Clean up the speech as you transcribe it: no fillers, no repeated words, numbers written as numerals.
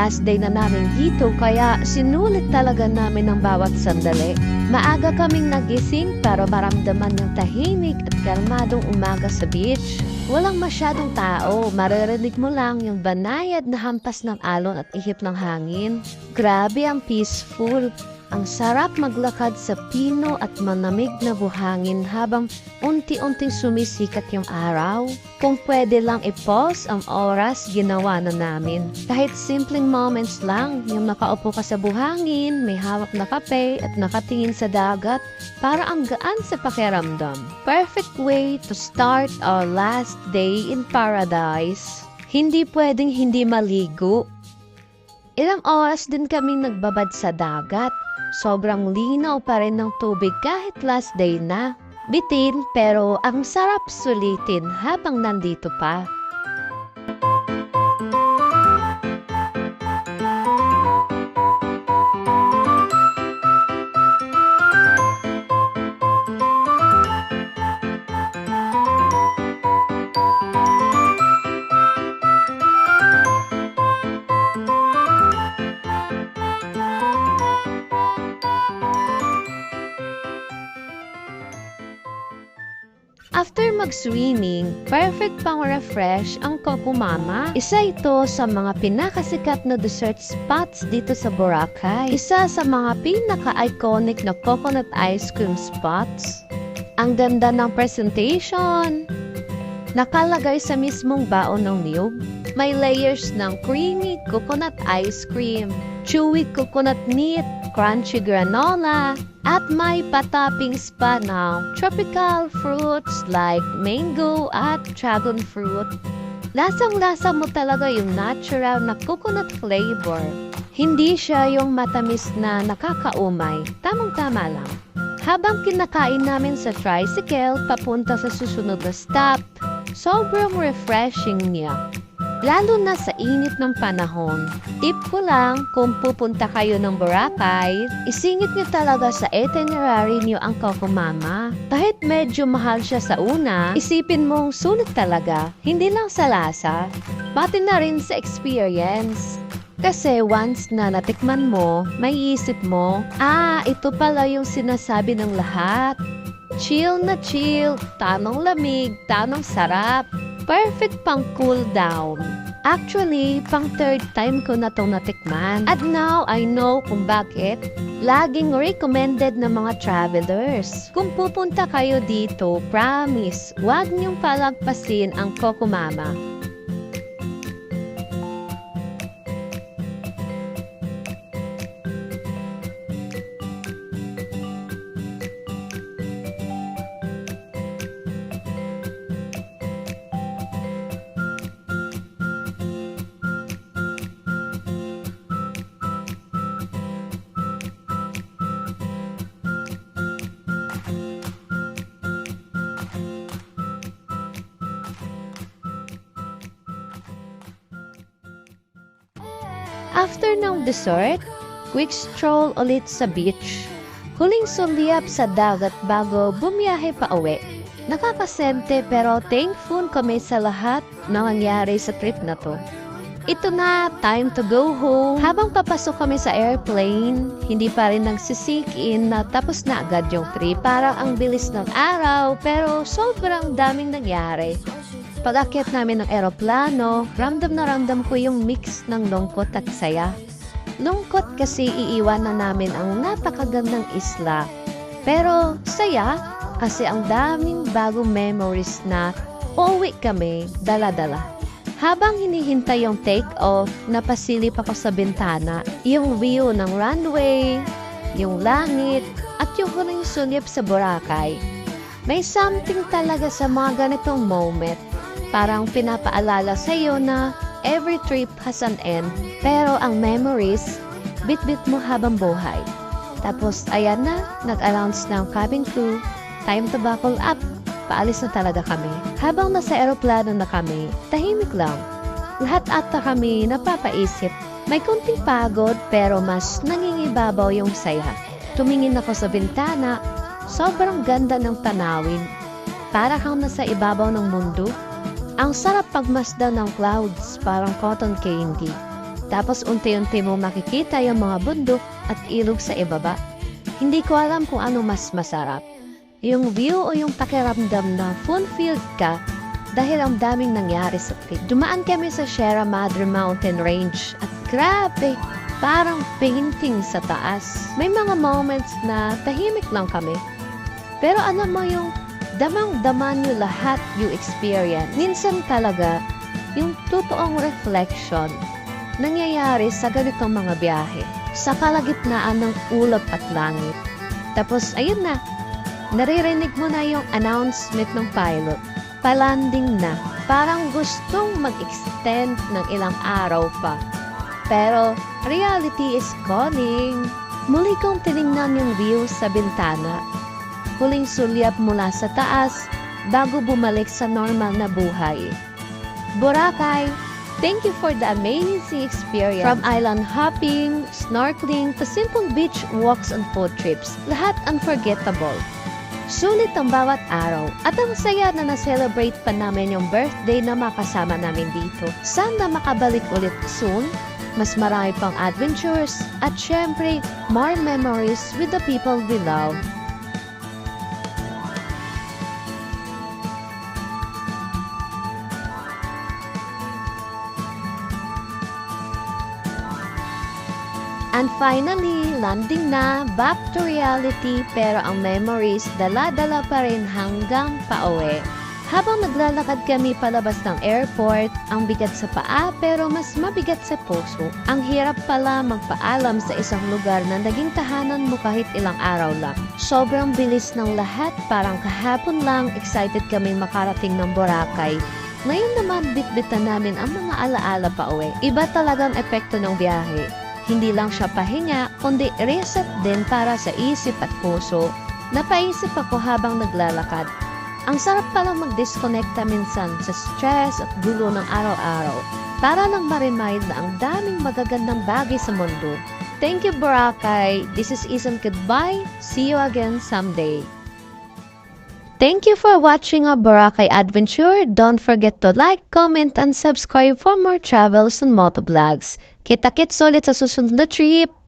last day na namin dito kaya sinulit talaga namin ang bawat sandali. Maaga kaming nagising para maramdaman ng tahimik at kalmadong umaga sa beach. Walang masyadong tao, maririnig mo lang yung banayad na hampas ng alon at ihip ng hangin. Grabe ang peaceful. Ang sarap maglakad sa pino at manamig na buhangin habang unti-unting sumisikat yung araw. Kung pwede lang i-pause ang oras, ginawa na namin. Kahit simpleng moments lang, yung nakaupo ka sa buhangin, may hawak na kape at nakatingin sa dagat, para ang gaan sa pakiramdam. Perfect way to start our last day in paradise. Hindi pwedeng hindi maligo. Ilang oras din kaming nagbabad sa dagat. Sobrang linaw pa rin ng tubig kahit last day na. Bitin pero ang sarap sulitin habang nandito pa. After mag-swimming, perfect pang refresh ang Kokomama. Isa ito sa mga pinakasikat na dessert spots dito sa Boracay. Isa sa mga pinaka-iconic na coconut ice cream spots. Ang ganda ng presentation. Nakalagay sa mismong baon ng niyog. May layers ng creamy coconut ice cream, chewy coconut nib, crunchy granola, at may patoppings pa ng tropical fruits like mango at dragon fruit. Lasang-lasa mo talaga yung natural na coconut flavor. Hindi siya yung matamis na nakakaumay. Tamang-tama lang. Habang kinakain namin sa tricycle papunta sa susunod na stop, sobrang refreshing niya. Lalo na sa init ng panahon. Tip ko lang, kung pupunta kayo ng Boracay, isingit niyo talaga sa itinerary niyo ang Kokomama. Kahit medyo mahal siya sa una, isipin mong sulit talaga, hindi lang sa lasa, pati na rin sa experience. Kasi once na natikman mo, may isip mo, ito pala yung sinasabi ng lahat. Chill na chill, tanong lamig, tanong sarap. Perfect pang cool down. Actually, pang third time ko na itong natikman. At now, I know kung bakit. Laging recommended ng mga travelers. Kung pupunta kayo dito, promise, huwag niyong palagpasin ang Kokomama. After ng dessert, quick stroll ulit sa beach. Huling sulyap sa dagat bago bumiyahe pa uwi. Nakakasente pero thankful kami sa lahat na nangyari sa trip na to. Ito na, time to go home. Habang papasok kami sa airplane, hindi pa rin nagsisink in na tapos na agad yung trip. Parang ang bilis ng araw pero sobrang daming nangyari. Pag-akyat namin ng eroplano, ramdam na ramdam ko yung mix ng lungkot at saya. Lungkot kasi iiwan na namin ang napakagandang isla. Pero saya kasi ang daming bagong memories na uuwi kami dala-dala. Habang hinihintay yung take-off, napasilip ako sa bintana, yung view ng runway, yung langit, at yung huling sulyap sa Boracay. May something talaga sa mga ganitong moment. Parang pinapaalala sa iyo na every trip has an end, pero ang memories, bit-bit mo habang buhay. Tapos ayan na, nag-announce ng cabin crew, time to buckle up. Paalis na talaga kami. Habang nasa eroplano na kami, tahimik lang. Lahat ata kami napapaisip. May kunting pagod pero mas nangingibabaw yung saya. Tumingin ako sa bintana, sobrang ganda ng tanawin. Para kang nasa ibabaw ng mundo. Ang sarap pagmasdan ng clouds, parang cotton candy. Tapos unti-unti mo makikita yung mga bundok at ilog sa ibaba. Hindi ko alam kung ano mas masarap. Yung view o yung pakiramdam na fulfilled ka dahil ang daming nangyari sa trip. Dumaan kami sa Sierra Madre Mountain Range at grabe, parang painting sa taas. May mga moments na tahimik lang kami. Pero alam mo yung damang-dama nyo lahat you experience. Minsan talaga, yung totoong reflection nangyayari sa ganitong mga biyahe. Sa kalagitnaan ng ulap at langit. Tapos, ayun na, naririnig mo na yung announcement ng pilot. Palanding na. Parang gustong mag-extend ng ilang araw pa. Pero, reality is calling. Muli kong tinignan yung view sa bintana. Huling sulyap mula sa taas bago bumalik sa normal na buhay. Boracay, thank you for the amazing experience. From island hopping, snorkeling, to simple beach walks and food trips. Lahat unforgettable. Sulit ang bawat araw at ang saya na na-celebrate pa namin yung birthday na makasama namin dito. Sana makabalik ulit soon. Mas marami pang adventures at syempre, more memories with the people we love. And finally, landing na, back to reality, pero ang memories dala-dala pa rin hanggang pauwi. Habang naglalakad kami palabas ng airport, ang bigat sa paa pero mas mabigat sa puso. Ang hirap pala magpaalam sa isang lugar na naging tahanan mo kahit ilang araw lang. Sobrang bilis ng lahat, parang kahapon lang excited kaming makarating ng Boracay. Ngayon naman bitbitan namin ang mga alaala pauwi. Iba talagang epekto ng biyahe. Hindi lang siya pahinga, kundi reset din para sa isip at puso. Napaisip ako habang naglalakad. Ang sarap palang mag-disconnecta minsan sa stress at gulo ng araw-araw. Para lang ma-remind na ang daming magagandang bagay sa mundo. Thank you, Boracay. This is Isam. Goodbye. See you again someday. Thank you for watching our Boracay adventure. Don't forget to like, comment, and subscribe for more travels and motovlogs. Kita-kits ulit sa susunod na trip!